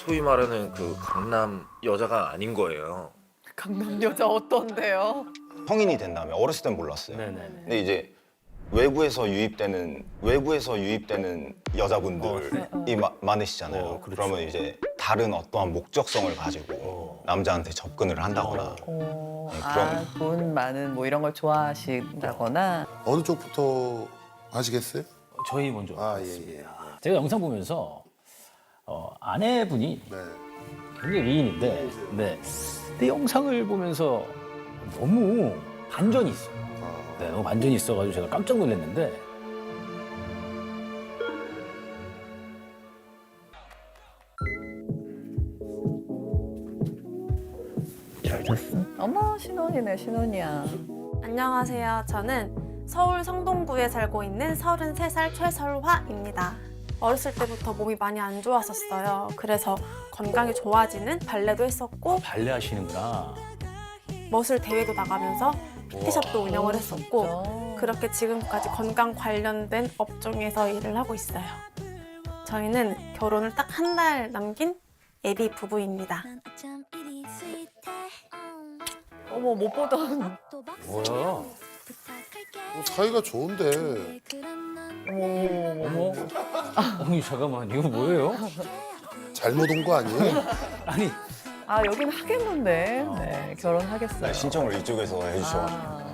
소위 말하는 그 강남 여자가 아닌 거예요. 강남 여자 어떤데요? 성인이 된 다음에 어렸을 땐 몰랐어요. 네네. 근데 이제 외부에서 유입되는 여자분들이 많으시잖아요. 그렇죠. 그러면 이제 다른 어떠한 목적성을 가지고 남자한테 접근을 한다거나 그런 돈 많은 뭐 이런 걸 좋아하신다거나. 어느 쪽부터 하시겠어요? 저희 먼저. 아, 예. 제가 영상 보면서 아내분이 네. 굉장히 미인인데, 네. 근데 영상을 보면서 너무 반전이 있어요. 네, 너무 반전이 있어가지고 제가 깜짝 놀랐는데. 잘 잤어? 어머, 신혼이네, 신혼이야. 안녕하세요. 저는 서울 성동구에 살고 있는 33살 최설화입니다. 어렸을 때부터 몸이 많이 안 좋았었어요. 그래서 건강이 좋아지는 발레도 했었고 발레 하시는구나. 머슬 대회도 나가면서 뷰티샵도 운영을 했었고 진짜? 그렇게 지금까지 건강 관련된 업종에서 일을 하고 있어요. 저희는 결혼을 딱 한 달 남긴 예비 부부입니다. 어머, 못 보던. 뭐야? 사이가 좋은데. 어머. 어머니, 잠깐만. 이거 뭐예요? 잘못 온 거 아니에요? 아니, 아, 여긴 하겠는데. 네, 결혼하겠어요. 신청을 이쪽에서 해주셔가지고 아,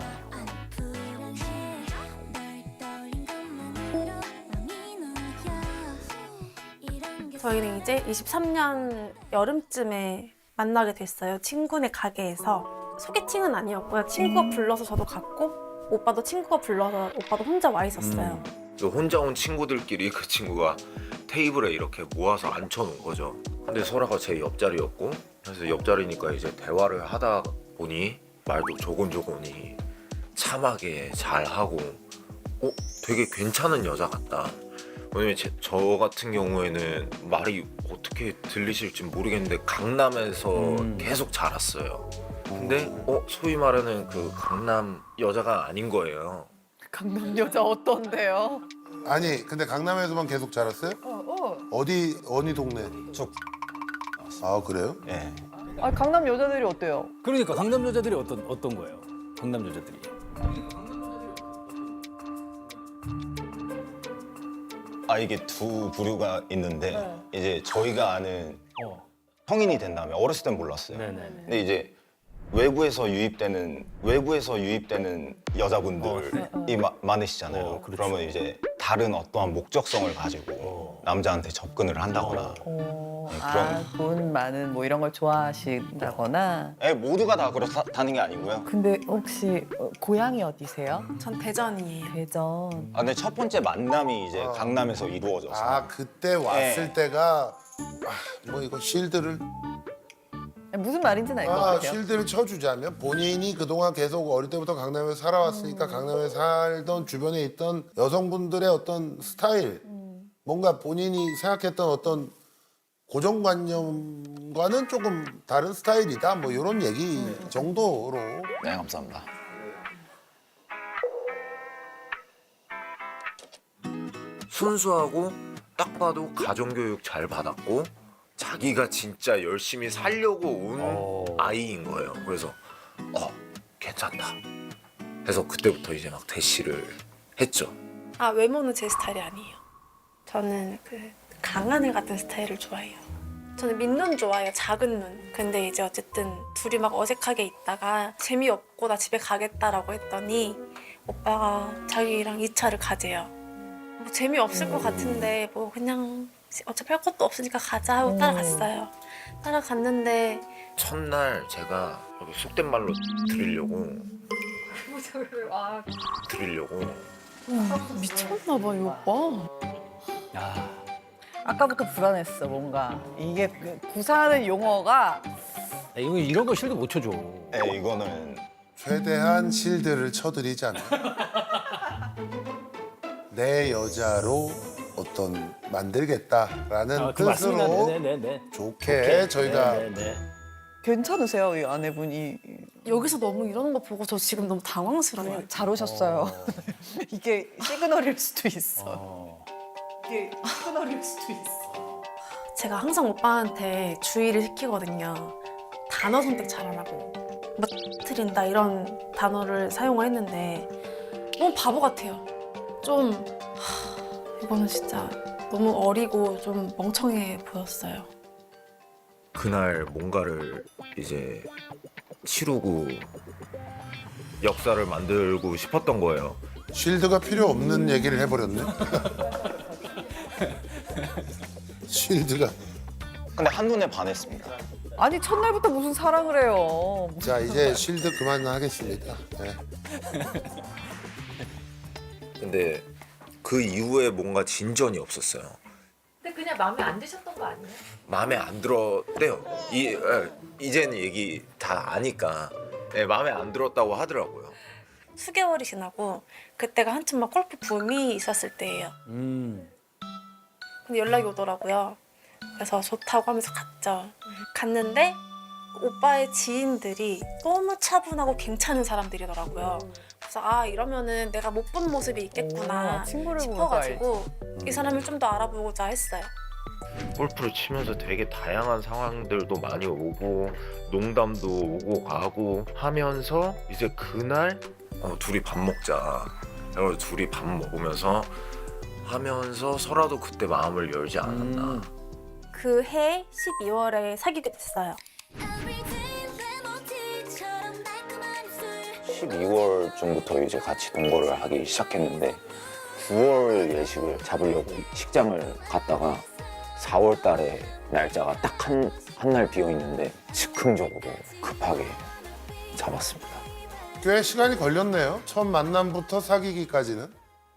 저희는 이제 23년 여름쯤에 만나게 됐어요. 친구네 가게에서. 소개팅은 아니었고요. 친구가 불러서 저도 갔고 오빠도 친구가 불러서 오빠도 혼자 와 있었어요. 그 혼자 온 친구들끼리 그 친구가 테이블에 이렇게 모아서 앉혀놓은 거죠. 근데 설아가 제 옆자리였고, 그래서 옆자리니까 이제 대화를 하다 보니 말도 조곤조곤히 참하게 잘하고, 되게 괜찮은 여자 같다. 왜냐면 저 같은 경우에는 말이 어떻게 들리실지 모르겠는데 강남에서 계속 자랐어요. 근데 소위 말하는 그 강남 여자가 아닌 거예요. 강남 여자 어떤데요? 아니, 근데 강남에서만 계속 자랐어요? 어디 동네? 쭉. 아, 그래요? 예. 아, 강남 여자들이 어때요? 그러니까 강남 여자들이 어떤 거예요? 강남 여자들이. 이게 두 부류가 있는데 이제 저희가 아는 어. 성인이 된 다음에 어렸을 땐 몰랐어요. 네네네. 근데 이제 외부에서 유입되는 여자분들이 많으시잖아요. 그렇죠. 그러면 이제 다른 어떠한 목적성을 가지고 남자한테 접근을 한다거나 돈 많은 뭐 이런 걸 좋아하신다거나. 모두가 다 그렇다는 게 아니고요. 근데 혹시 고향이 어디세요? 전 대전이에요. 대전. 근데 첫 번째 만남이 이제 강남에서 이루어져서 아, 그때 왔을 네. 때가 뭐 이거 실드를 무슨 말인지는 알 것 같아요. 실드를 쳐주자면 본인이 그동안 계속 어릴 때부터 강남에서 살아왔으니까 강남에 살던 주변에 있던 여성분들의 어떤 스타일 뭔가 본인이 생각했던 어떤 고정관념과는 조금 다른 스타일이다 뭐 이런 얘기 정도로. 네, 감사합니다. 순수하고 딱 봐도 가정교육 잘 받았고 자기가 진짜 열심히 살려고 온 아이인 거예요. 그래서 괜찮다 해서 그때부터 이제 막 대시를 했죠. 외모는 제 스타일이 아니에요. 저는 그 강한 애 같은 스타일을 좋아해요. 저는 민눈 좋아해요. 작은 눈. 근데 이제 어쨌든 둘이 막 어색하게 있다가 재미없고 나 집에 가겠다라고 했더니 오빠가 자기랑 2차를 가재요. 뭐 재미없을 것 같은데 뭐 그냥 어차피 할 것도 없으니까 가자 하고 따라갔어요. 따라갔는데 첫날 제가 여기 속된 말로 드리려고 미쳤나 봐, 이 오빠. 야, 아까부터 불안했어, 뭔가. 이게 구사하는 용어가 이거 이런 거 실드 못 쳐줘. 네, 이거는 최대한 실드를 쳐드리잖아요. 내 여자로 어떤 만들겠다라는 그 맞습니다. 뜻으로 네네네. 좋게 저희가 네네. 괜찮으세요, 이 아내분이. 여기서 너무 이러는 거 보고 저 지금 너무 당황스러워요. 잘 오셨어요. 이게 시그널일 수도 있어. 이게 시그널일 수도 있어. 제가 항상 오빠한테 주의를 시키거든요. 단어 선택 잘 안 하고 뭐 트린다 이런 단어를 사용을 했는데 너무 바보 같아요. 좀 이거는 진짜 너무 어리고 좀 멍청해 보였어요. 그날 뭔가를 이제 치르고 역사를 만들고 싶었던 거예요. 쉴드가 필요 없는 얘기를 해버렸네. 쉴드가. 근데 한눈에 반했습니다. 아니 첫날부터 무슨 사랑을 해요. 자 이제 쉴드 그만하겠습니다. 네. 근데 그 이후에 뭔가 진전이 없었어요. 근데 그냥 마음에 안 드셨던 거 아니에요? 마음에 안 들었대요. 이제는 얘기 다 아니까 마음에 안 들었다고 하더라고요. 수개월이 지나고 그때가 한참 막 골프 붐이 있었을 때예요. 근데 연락이 오더라고요. 그래서 좋다고 하면서 갔죠. 갔는데 오빠의 지인들이 너무 차분하고 괜찮은 사람들이더라고요. 그래서 아 이러면은 내가 못 본 모습이 있겠구나 친구를 보면서 싶어가지고 이 사람을 좀 더 알아보고자 했어요. 골프를 치면서 되게 다양한 상황들도 많이 오고 농담도 오고 가고 하면서 이제 그날 둘이 밥 먹자. 그래서 둘이 밥 먹으면서 하면서 설아도 그때 마음을 열지 않았나. 그 해 12월에 사귀게 됐어요. 12월쯤부터 이제 같이 동거를 하기 시작했는데 9월 예식을 잡으려고 식장을 갔다가 4월 달에 날짜가 딱 한 날 비어 있는데 즉흥적으로 급하게 잡았습니다. 꽤 시간이 걸렸네요. 첫 만남부터 사귀기까지는.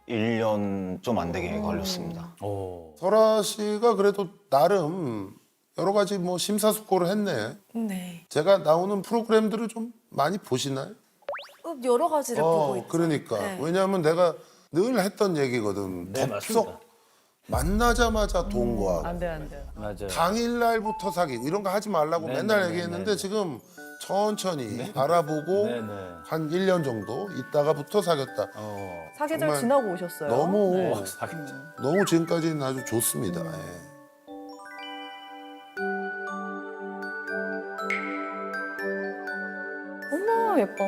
1년 좀 안 되게 걸렸습니다. 설아 씨가 그래도 나름 여러 가지 뭐 심사숙고를 했네. 네. 제가 나오는 프로그램들을 좀 많이 보시나요? 여러 가지를 보고 있죠. 그러니까. 네. 왜냐하면 내가 늘 했던 얘기거든. 네, 덥석 맞습니다. 만나자마자 동거하고 안 돼, 안 돼. 맞아요. 당일날부터 사귀고 이런 거 하지 말라고 네, 맨날 네, 얘기했는데 네, 네. 지금 천천히 알아보고 네, 네. 한 1년 정도 있다가부터 사귀었다. 사계절 정말 지나고 오셨어요. 너무 네. 너무 지금까지는 아주 좋습니다. 예. 어머 예뻐.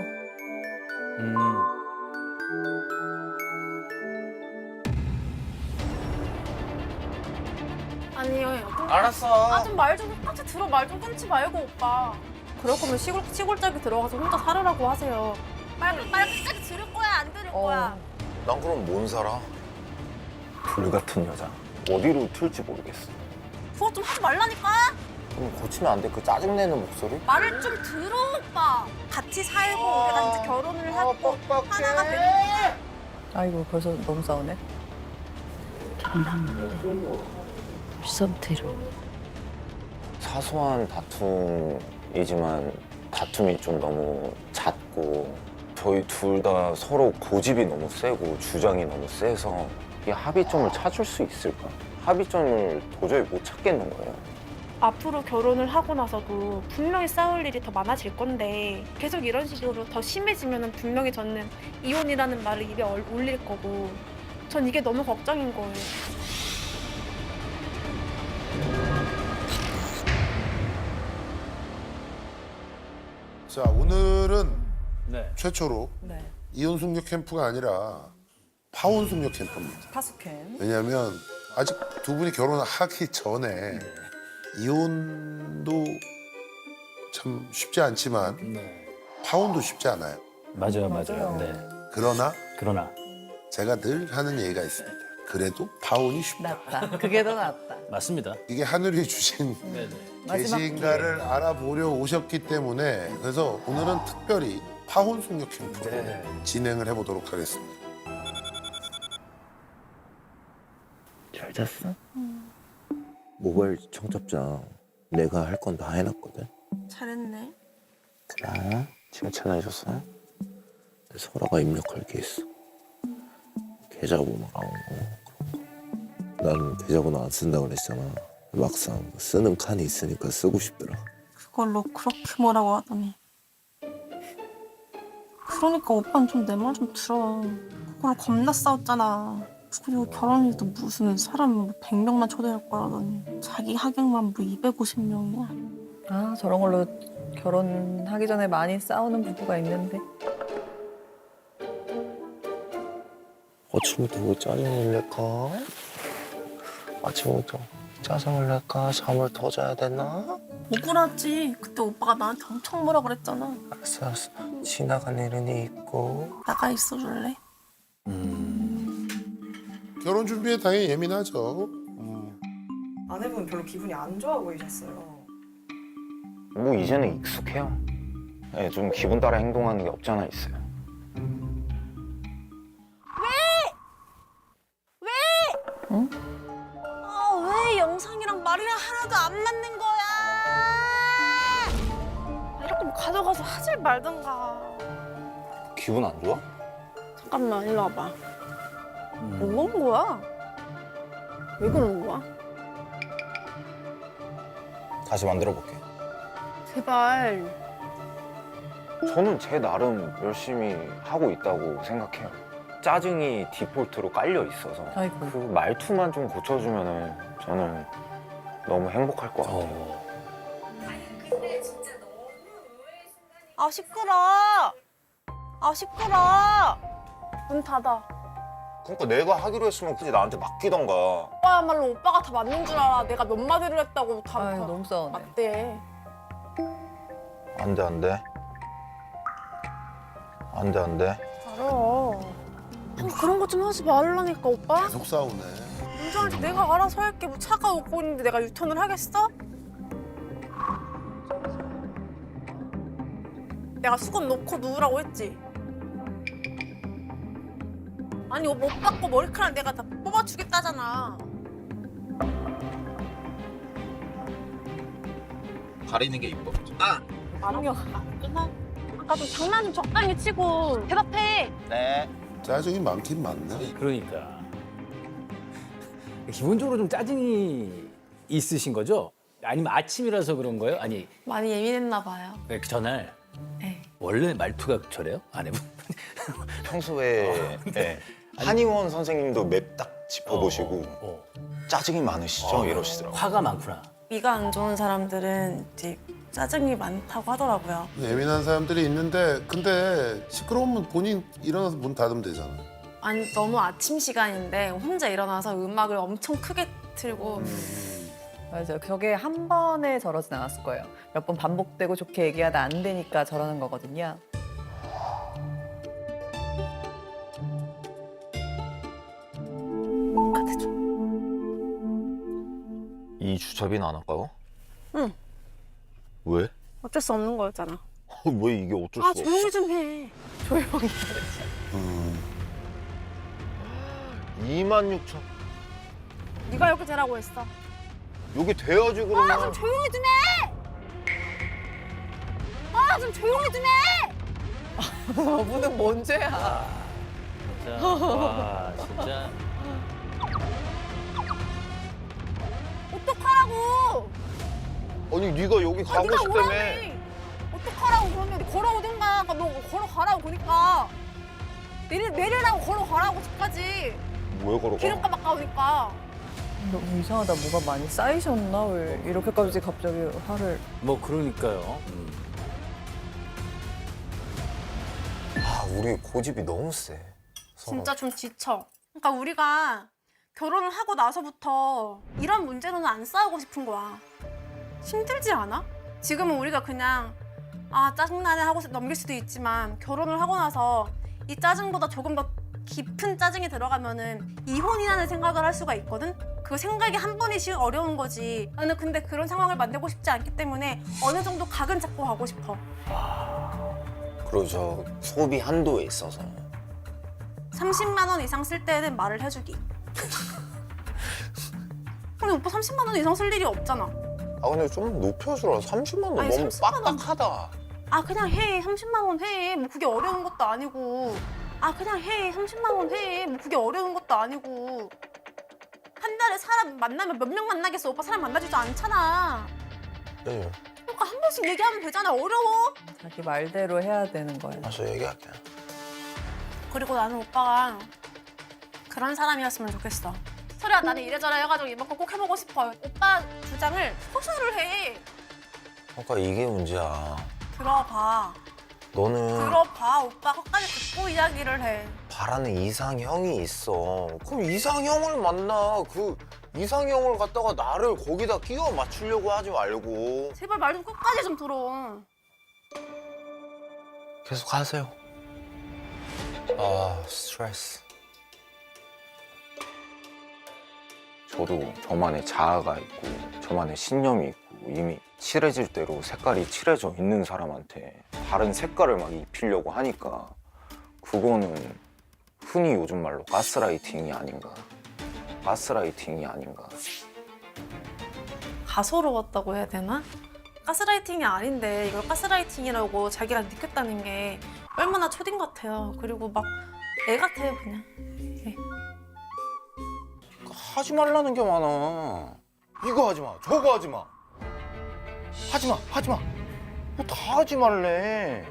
아니요. 알았어. 아 좀 말 좀 똑같이 들어. 말 좀 끊지 말고 오빠. 그럴 거면 시골짜기 들어가서 혼자 살으라고 하세요. 말 끝까지 들을 거야 안 들을 거야? 난 그럼 뭔 살아? 불 같은 여자 어디로 튈지 모르겠어. 그거 좀 하지 말라니까. 그럼 고치면 안 돼? 그 짜증내는 목소리? 말을 좀 들어 오빠. 같이 살고 우리가 이제 결혼을 하고 하나가 되는 아이고 벌써 너무 싸우네. 사소한 다툼이지만 다툼이 좀 너무 잦고 저희 둘 다 서로 고집이 너무 세고 주장이 너무 세서 이 합의점을 찾을 수 있을까? 합의점을 도저히 못 찾겠는 거예요. 앞으로 결혼을 하고 나서도 분명히 싸울 일이 더 많아질 건데 계속 이런 식으로 더 심해지면 분명히 저는 이혼이라는 말을 입에 올릴 거고 전 이게 너무 걱정인 거예요. 자 오늘은 네. 최초로 네. 이혼 숙녀 캠프가 아니라 파혼 숙녀 캠프입니다. 파수캔. 왜냐하면 아직 두 분이 결혼하기 전에 이혼도 참 쉽지 않지만 네. 파혼도 쉽지 않아요. 맞아요. 맞아요. 네. 그러나 그러나 제가 늘 하는 얘기가 있습니다. 그래도 파혼이 쉽다. 낫다. 그게 더 낫다. 맞습니다. 이게 하늘이 주신 네, 네. 마지막 계신가를 알아보려 오셨기 때문에 그래서 오늘은 특별히 파혼 숙녀 캠프로 네. 진행을 해보도록 하겠습니다. 잘 잤어? 모바일 청첩장 내가 할 건 다 해놨거든. 잘했네. 그래? 칭찬해줬어? 설아가 입력할 게 있어. 계좌번호 나오고 난 계좌번호 안 쓴다고 그랬잖아. 막상 쓰는 칸이 있으니까 쓰고 싶더라. 그걸로 그렇게 뭐라고 하더니 그러니까 오빠는 좀 내 말 좀 들어. 그거랑 겁나 싸웠잖아. 그리고 결혼해도 무슨 사람 뭐 100명만 초대할 거라더니 자기 하객만 뭐 250명이야. 아, 저런 걸로 결혼하기 전에 많이 싸우는 부부가 있는데. 아침부터 왜 짜증을 낼까? 아침부터 짜증을 낼까? 잠을 더 자야 되나? 억울하지. 그때 오빠가 나한테 엄청 뭐라 그랬잖아. 알았어. 지나간 일은 있고. 나가 있어 줄래? 결혼 준비에 당연히 예민하죠. 아내분 별로 기분이 안 좋아 보이셨어요. 뭐 이제는 익숙해요. 네, 좀 기분 따라 행동하는 게 없잖아 있어요. 왜 영상이랑 말이랑 하나도 안 맞는 거야? 이렇게 뭐 가져가서 하질 말던가. 기분 안 좋아? 잠깐만 일로 와봐. 뭐 하는 거야? 왜 그러는 거야? 다시 만들어 볼게. 제발. 저는 제 나름 열심히 하고 있다고 생각해요. 짜증이 디폴트로 깔려 있어서 아이고. 그 말투만 좀 고쳐주면은 저는 너무 행복할 것 같아요. 아 시끄러. 아 시끄러. 문 닫아. 그러니까 내가 하기로 했으면 굳이 나한테 맡기던가. 오빠야말로 오빠가 다 맞는 줄 알아. 내가 몇 마디를 했다고 다 아유, 너무 싸우네. 맞대. 안 돼, 안 돼. 안 돼, 안 돼. 알아. 그런 거 좀 하지 말라니까 오빠. 계속 싸우네. 운전할 때 내가 알아서 할게. 뭐 차가 오고 있는데 내가 유턴을 하겠어? 내가 수건 놓고 누우라고 했지. 아니 못 받고 머리카락 내가 다 뽑아주겠다잖아. 가리는 게 이뻐. 알아. 아까 좀 장난 좀 적당히 치고 대답해. 네. 짜증이 많긴 많네. 그러니까 기본적으로 좀 짜증이 있으신 거죠? 아니면 아침이라서 그런 거예요? 아니 많이 예민했나 봐요. 그 전날 네. 원래 말투가 저래요? 아내분? 평소에 네. 한의원 선생님도 맵 딱 짚어보시고 어. 짜증이 많으시죠? 이러시더라고요. 화가 많구나. 위가 안 좋은 사람들은 이제 짜증이 많다고 하더라고요. 예민한 사람들이 있는데 근데 시끄러우면 본인 일어나서 문 닫으면 되잖아. 아니 너무 아침 시간인데 혼자 일어나서 음악을 엄청 크게 틀고 맞아요. 저게 한 번에 저러진 않았을 거예요. 몇 번 반복되고 좋게 얘기하다 안 되니까 저러는 거거든요. 카드 줘. 이 주차비는 안 할까요? 응. 왜? 어쩔 수 없는 거였잖아. 왜 이게 어쩔 아 수 없어? 조용히 좀 해. 조용히. 26,000. 네가 여기 되라고 했어. 여기 돼야지 그러면. 아 좀 조용히 좀 해. 아 좀 조용히 좀 해. 저분은 뭔 죄야. 진짜 와 진짜 어떡하라고. 아니 네가 여기 가고 네가 싶다며. 오라며. 어떡하라고 그러면 걸어오든가. 너 걸어가라고 그러니까. 내리라고 걸어가라고 집까지. 왜 걸어가? 기름값 아까우니까. 너무 이상하다. 뭐가 많이 쌓이셨나? 왜 이렇게까지 갑자기 화를. 뭐 그러니까요. 아 우리 고집이 너무 세. 서로. 진짜 좀 지쳐. 그러니까 우리가 결혼을 하고 나서부터 이런 문제로는 안 싸우고 싶은 거야. 힘들지 않아? 지금은 우리가 그냥 아 짜증나네 하고 넘길 수도 있지만 결혼을 하고 나서 이 짜증보다 조금 더 깊은 짜증이 들어가면은 이혼이라는 생각을 할 수가 있거든? 그 생각이 한 번이씩 어려운 거지. 나는 근데 그런 상황을 만들고 싶지 않기 때문에 어느 정도 각은 잡고 가고 싶어. 그리고 저 소비 한도에 있어서 30만 원 이상 쓸 때는 말을 해주기. 근데 오빠 30만 원 이상 쓸 일이 없잖아. 아 근데 좀 높여주라. 30만 원 아니, 너무 30만 원. 빡빡하다. 아 그냥 해. 30만 원 해. 뭐 그게 어려운 것도 아니고. 아 그냥 해. 30만 원 해. 뭐 그게 어려운 것도 아니고. 한 달에 사람 만나면 몇 명 만나겠어. 오빠 사람 만나지도 않잖아. 네. 그러니까 한 번씩 얘기하면 되잖아. 어려워. 자기 말대로 해야 되는 거예요. 알았어 얘기할게. 그리고 나는 오빠가 그런 사람이었으면 좋겠어. 소리야 나는 이래저래 해가지고 이번 거 꼭 해보고 싶어. 오빠 주장을 호소를 해. 그러니까 이게 문제야. 들어봐. 너는 들어봐. 오빠 끝까지 듣고 이야기를 해. 바라는 이상형이 있어. 그럼 이상형을 만나. 그 이상형을 갖다가 나를 거기다 끼워 맞추려고 하지 말고. 제발 말 좀 끝까지 좀 들어. 계속 하세요. 아, 스트레스. 저도 저만의 자아가 있고 저만의 신념이 있고 이미 칠해질 대로 색깔이 칠해져 있는 사람한테 다른 색깔을 막 입히려고 하니까 그거는 흔히 요즘 말로 가스라이팅이 아닌가. 가스라이팅이 아닌가. 가소로웠다고 해야 되나? 가스라이팅이 아닌데 이걸 가스라이팅이라고 자기랑 느꼈다는 게 얼마나 초딩 같아요. 그리고 막 애 같아요 그냥. 하지 말라는 게 많아. 이거 하지 마. 저거 하지 마. 하지 마. 하지 마. 뭐 다 하지 말래.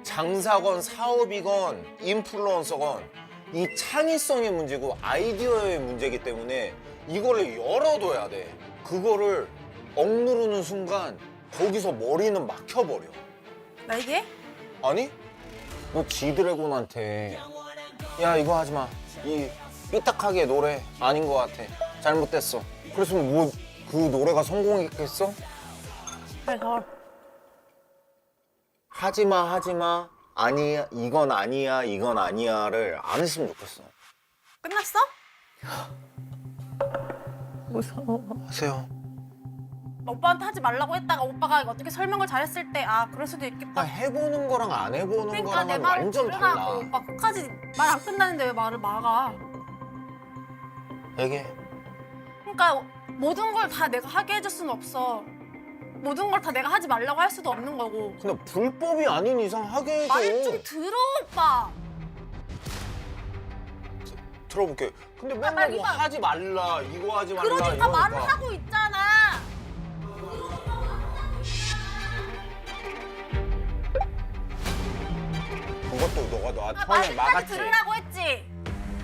장사건 사업이건 인플루언서건 이 창의성의 문제고 아이디어의 문제이기 때문에 이거를 열어둬야 돼. 그거를 억누르는 순간 거기서 머리는 막혀버려. 나에게? 아니? 너 지드래곤한테 야 이거 하지 마. 이 삐딱하게 노래 아닌 것 같아. 잘못됐어. 그랬으면 뭐 그 노래가 성공했겠어? 그래서 하지 마 하지 마. 아니야 이건 아니야 이건 아니야를 안 했으면 좋겠어. 끝났어? 무서워. 하세요. 오빠한테 하지 말라고 했다가 오빠가 어떻게 설명을 잘했을 때 아 그럴 수도 있겠다. 그러니까 해보는 거랑 안 해보는 그러니까 내 거랑은 말을 완전 달라. 들으라고. 오빠 끝까지 말 안 끝나는데 왜 말을 막아? 얘기해. 그러니까 모든 걸 다 내가 하게 해줄 수는 없어. 모든 걸 다 내가 하지 말라고 할 수도 없는 거고. 근데 불법이 아닌 이상 하게 해줘. 말 좀 들어 오빠. 들어볼게. 근데 맨날 빨리 뭐 빨리. 하지 말라 이거 하지 말라 그러니까 이러니까. 말을 하고 있잖아. 그것도 너가 나 아, 처음에 말까지 막았지. 들으라고 했지.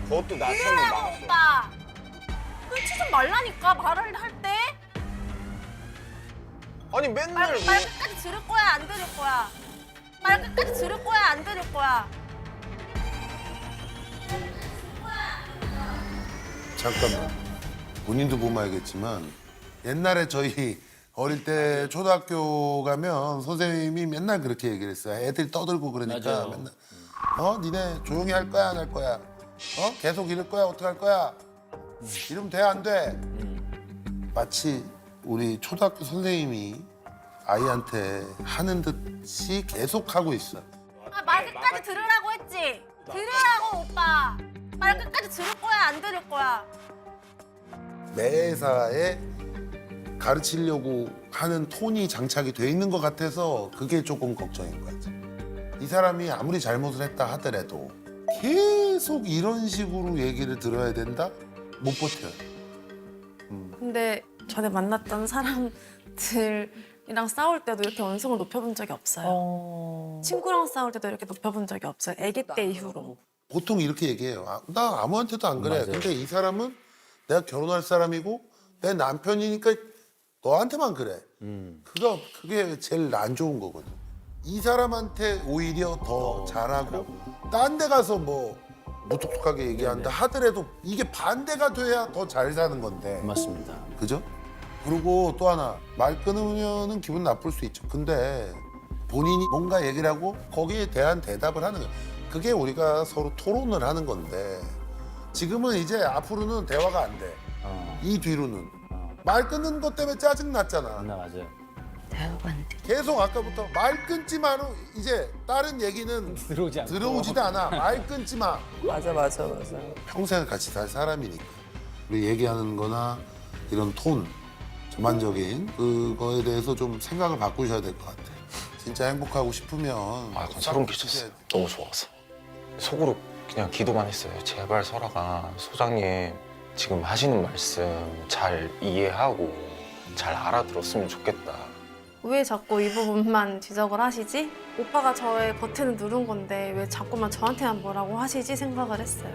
그것도 나 처음에 들으라고 막았어. 오빠. 끊지 좀 말라니까 말을 할 때. 아니 맨날 말 뭐 끝까지 들을 거야 안 들을 거야. 말 끝까지 들을 거야 안 들을 거야. 잠깐만. 본인도 보면 알겠지만 옛날에 저희 어릴 때 초등학교 가면 선생님이 맨날 그렇게 얘기를 했어요. 애들이 떠들고 그러니까 맞아요. 맨날 니네 조용히 할 거야 안 할 거야? 계속 이럴 거야 어떻게 할 거야? 이러면 돼 안 돼? 마치 우리 초등학교 선생님이 아이한테 하는 듯이 계속 하고 있어. 아, 말 끝까지 들으라고 했지. 들으라고 오빠. 말 끝까지 들을 거야 안 들을 거야. 매사에 가르치려고 하는 톤이 장착이 돼 있는 것 같아서 그게 조금 걱정인 것 같아. 이 사람이 아무리 잘못을 했다 하더라도 계속 이런 식으로 얘기를 들어야 된다? 못 버텨요. 근데 전에 만났던 사람들이랑 싸울 때도 이렇게 언성을 높여본 적이 없어요. 친구랑 싸울 때도 이렇게 높여본 적이 없어요. 아기 때 이후로. 보통 이렇게 얘기해요. 나 아무한테도 안 그래. 근데 이 사람은 내가 결혼할 사람이고 내 남편이니까 너한테만 그래. 그게 제일 안 좋은 거거든. 이 사람한테 오히려 더 잘하고 딴 데 가서 뭐 무뚝뚝하게 얘기한다 하더라도 이게 반대가 돼야 더 잘 사는 건데. 맞습니다. 그죠? 그리고 또 하나 말 끊으면은 기분 나쁠 수 있죠. 근데 본인이 뭔가 얘기를 하고 거기에 대한 대답을 하는 거예요. 그게 우리가 서로 토론을 하는 건데 지금은 이제 앞으로는 대화가 안 돼. 이 뒤로는 말 끊는 것 때문에 짜증 났잖아. 맞아요. 계속 아까부터 말 끊지 마로 이제 다른 얘기는 들어오지 않고. 들어오지도 않아. 말 끊지 마. 맞아. 평생 같이 살 사람이니까 우리 얘기하는 거나 이런 톤 전반적인 그거에 대해서 좀 생각을 바꾸셔야 될 것 같아. 진짜 행복하고 싶으면 아, 그건 소름 끼쳤어. 너무 좋아서. 속으로 그냥 기도만 했어요. 제발 설아가 소장님 지금 하시는 말씀 잘 이해하고 잘 알아들었으면 좋겠다. 왜 자꾸 이 부분만 지적을 하시지? 오빠가 저의 버튼을 누른 건데 왜 자꾸만 저한테만 뭐라고 하시지 생각을 했어요.